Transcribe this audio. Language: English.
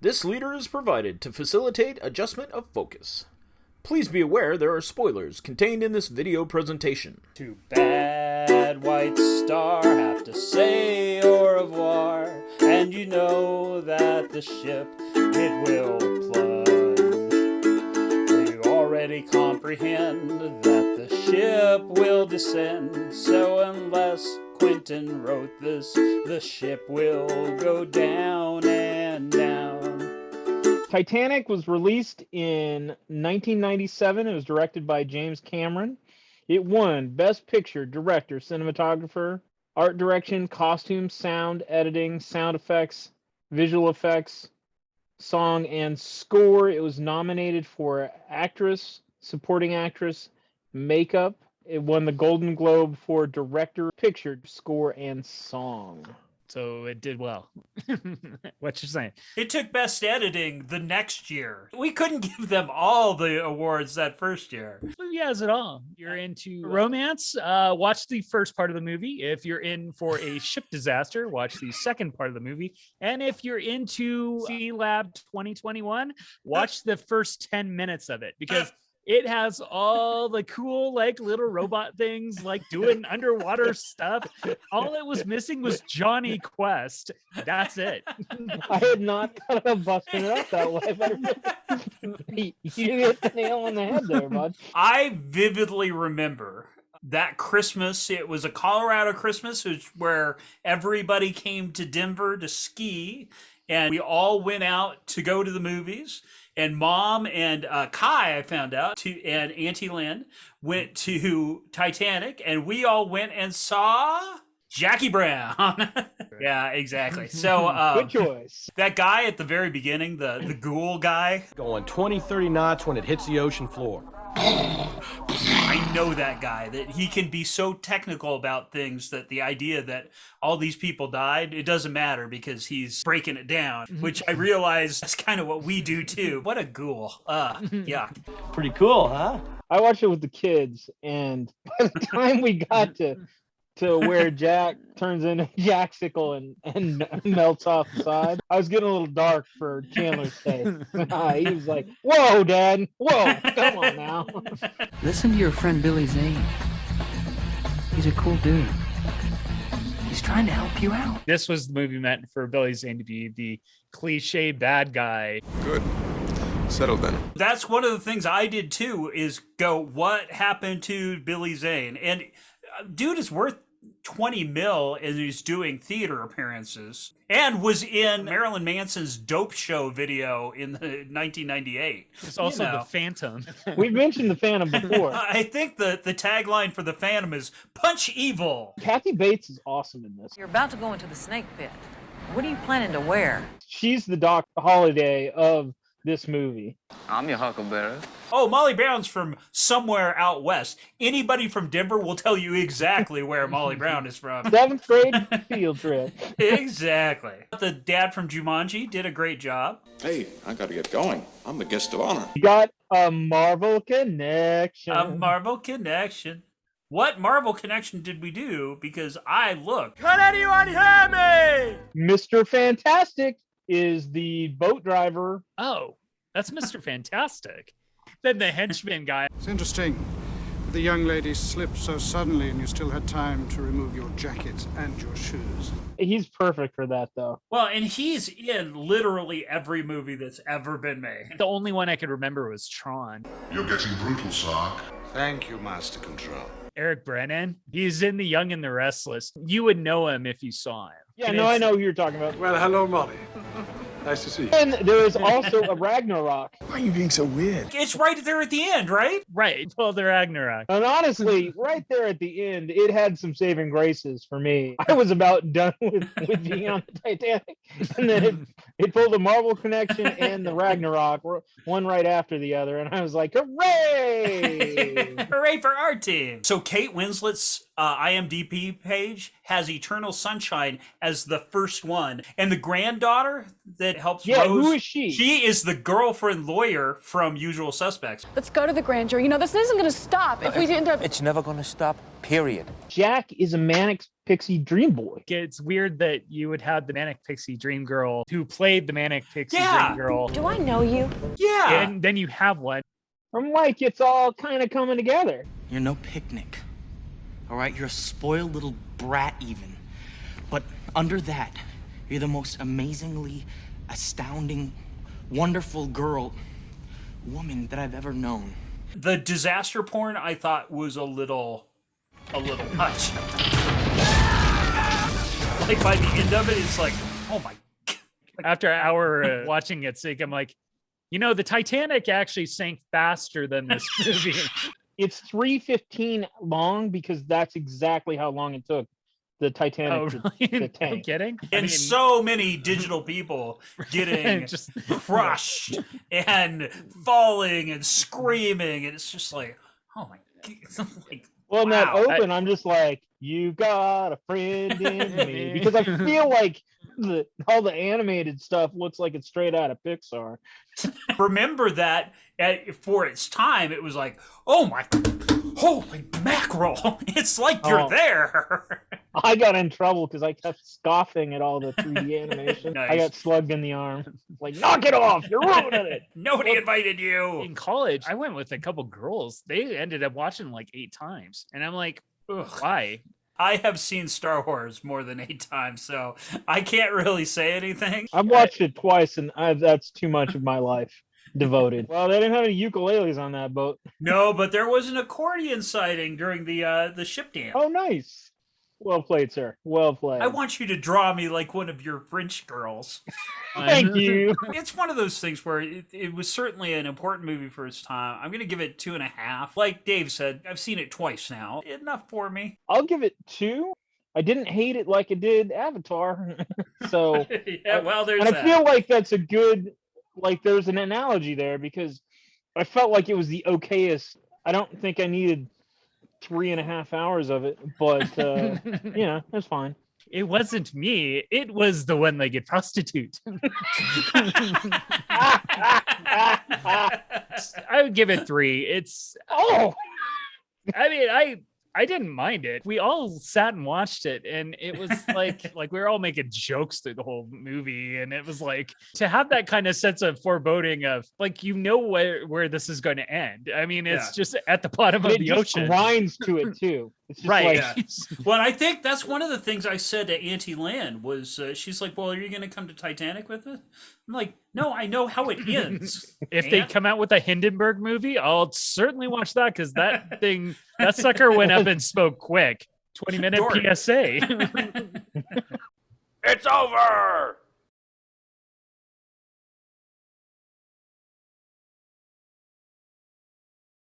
This leader is provided to facilitate adjustment of focus. Please be aware there are spoilers contained in this video presentation. Too bad, White Star, have to say au revoir, and you know that the ship, it will plunge. You already comprehend that the ship will descend, so unless Quentin wrote this, the ship will go down and down. Titanic was released in 1997. It was directed by James Cameron. It won Best Picture, Director, Cinematographer, Art Direction, Costume, Sound, Editing, Sound Effects, Visual Effects, Song, and Score. It was nominated for Actress, Supporting Actress, Makeup. It won the Golden Globe for Director, Picture, Score, and Song. So it did well. What you saying? It took Best Editing the next year. We couldn't give them all the awards that first year. Movie has it all. You're into romance, watch the first part of the movie. If you're in for a ship disaster, watch the second part of the movie. And if you're into Sea Lab 2021, watch the first 10 minutes of it, because it has all the cool, like, little robot things, like doing underwater stuff. All it was missing was Johnny Quest. That's it. I had not thought of busting it up that way, but you hit the nail on the head there, bud. I vividly remember that Christmas. It was a Colorado Christmas, where everybody came to Denver to ski, and we all went out to go to the movies. And Mom and Kai, I found out, and Auntie Lynn went to Titanic, and we all went and saw Jackie Brown. Yeah, exactly. So good choice. That guy at the very beginning, the ghoul guy. Going 20, 30 knots when it hits the ocean floor. I know that guy, that he can be so technical about things that the idea that all these people died, it doesn't matter because he's breaking it down, which I realize that's kind of what we do too. What a ghoul. Yuck. Pretty cool, huh? I watched it with the kids, and by the time we got to where Jack turns into Jaxicle and melts off the side, I was getting a little dark for Chandler's taste. He was like, "Whoa, Dad! Whoa, come on now." Listen to your friend Billy Zane. He's a cool dude. He's trying to help you out. This was the movie meant for Billy Zane to be the cliche bad guy. Good. Settled then. That's one of the things I did too, is go, what happened to Billy Zane? And dude is worth 20 mil, and he's doing theater appearances, and was in Marilyn Manson's Dope Show video in the 1998. It's also the Phantom. We've mentioned the Phantom before. I think the tagline for the Phantom is "Punch Evil." Kathy Bates is awesome in this. You're about to go into the snake pit. What are you planning to wear? She's the Doc Holliday of this movie. I'm your huckleberry. Oh, Molly Brown's from somewhere out west. Anybody from Denver will tell you exactly where Molly Brown is from. 7th grade field trip. Exactly. The dad from Jumanji did a great job. Hey, I gotta get going. I'm the guest of honor. You got a Marvel connection. A Marvel connection. What Marvel connection did we do? Because I looked. Can anyone hear me? Mr. Fantastic is the boat driver. Oh, that's Mr. Fantastic. Then the henchman guy. It's interesting that the young lady slipped so suddenly and you still had time to remove your jacket and your shoes. He's perfect for that, though. Well, and he's in literally every movie that's ever been made. The only one I could remember was Tron. You're getting brutal, Sark. Thank you, Master Control. Eric Brennan. He's in The Young and the Restless. You would know him if you saw him. Yeah, no, I know who you're talking about. Well, hello, Molly. Nice to see you. And there is also a Ragnarok. Why are you being so weird? It's right there at the end, right? Right. Well, the Ragnarok. And honestly, right there at the end, it had some saving graces for me. I was about done with being on the Titanic. And then it pulled the Marvel connection and the Ragnarok, one right after the other. And I was like, hooray! Hooray for our team. So Kate Winslet's IMDb page has Eternal Sunshine as the first one. And the granddaughter that helps Rose... who is she? She is the girlfriend lawyer from Usual Suspects. Let's go to the grandeur. You know, this isn't going to stop if we end up... It's never going to stop, period. Jack is a manic pixie dream boy. It's weird that you would have the manic pixie dream girl who played the manic pixie dream girl. Do I know you? Yeah. And then you have one. I'm like, it's all kind of coming together. You're no picnic. All right? You're a spoiled little brat even. But under that, you're the most amazingly astounding, wonderful woman that I've ever known. The disaster porn I thought was a little much. Like by the end of it, it's like, oh my God. After an hour watching it, I'm like, you know, the Titanic actually sank faster than this movie. It's 3:15 long because that's exactly how long it took the Titanic to tank. No kidding? And so many digital people getting just crushed and falling and screaming, and it's just like, oh my God. Like, well, in that open, I'm just like, you got a friend in me. Because I feel like all the animated stuff looks like it's straight out of Pixar. Remember that for its time, it was like, oh my, holy mackerel. It's like you're there. I got in trouble because I kept scoffing at all the 3D animation. Nice. I got slugged in the arm. Like, knock it off. You're ruining it. Nobody invited you. In college, I went with a couple girls. They ended up watching like 8 times. And I'm like, ugh, why? I have seen Star Wars more than 8 times, so I can't really say anything. I've watched it twice, and that's too much of my life devoted. Well, they didn't have any ukuleles on that boat. No, but there was an accordion sighting during the ship dance. Oh, nice. Well played, sir. Well played. I want you to draw me like one of your French girls. Thank you. It's one of those things where it was certainly an important movie for its time. I'm going to give it 2.5. Like Dave said, I've seen it twice now. Enough for me. I'll give it 2. I didn't hate it like I did Avatar. So yeah, well, there's and that. I feel like that's a good, like there's an analogy there because I felt like it was the okayest. I don't think I needed 3.5 hours of it, but that's fine. It wasn't me. It was the one-legged prostitute. I would give it 3. It's I mean, I didn't mind it. We all sat and watched it, and it was like we were all making jokes through the whole movie, and it was like to have that kind of sense of foreboding of like where this is going to end. I mean, it's just at the bottom of the ocean. It grinds to it too. It's just right. Like, Well, I think that's one of the things I said to Auntie Lan was she's like, "Well, are you going to come to Titanic with us?" I'm like, "No, I know how it ends." If they come out with a Hindenburg movie, I'll certainly watch that because that sucker went up and spoke quick. 20-minute PSA. It's over!